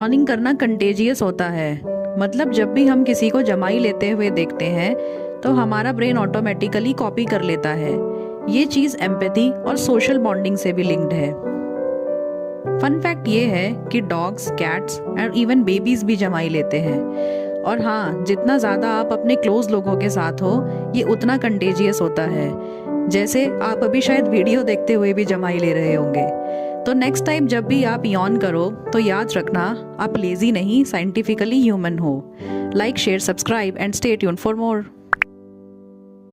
Yawning करना contagious होता है। मतलब जब भी हम किसी को जमाई लेते हुए देखते हैं तो हमारा ब्रेन ऑटोमेटिकली कॉपी कर लेता है। ये चीज़ एम्पैथी और सोशल बॉन्डिंग से भी लिंक्ड है। फन फैक्ट ये है कि dogs, cats and even babies भी जमाई लेते हैं। और हाँ, जितना ज़्यादा आप अपने क्लोज लोगों के साथ हो, ये उतना कंटेजियस होता है। जैसे आप अभी शायद वीडियो देखते हुए भी जमाई ले रहे होंगे। तो नेक्स्ट टाइम जब भी आप यॉन करो तो याद रखना, आप लेजी नहीं, साइंटिफिकली ह्यूमन हो। Like, share, subscribe and stay tuned for more.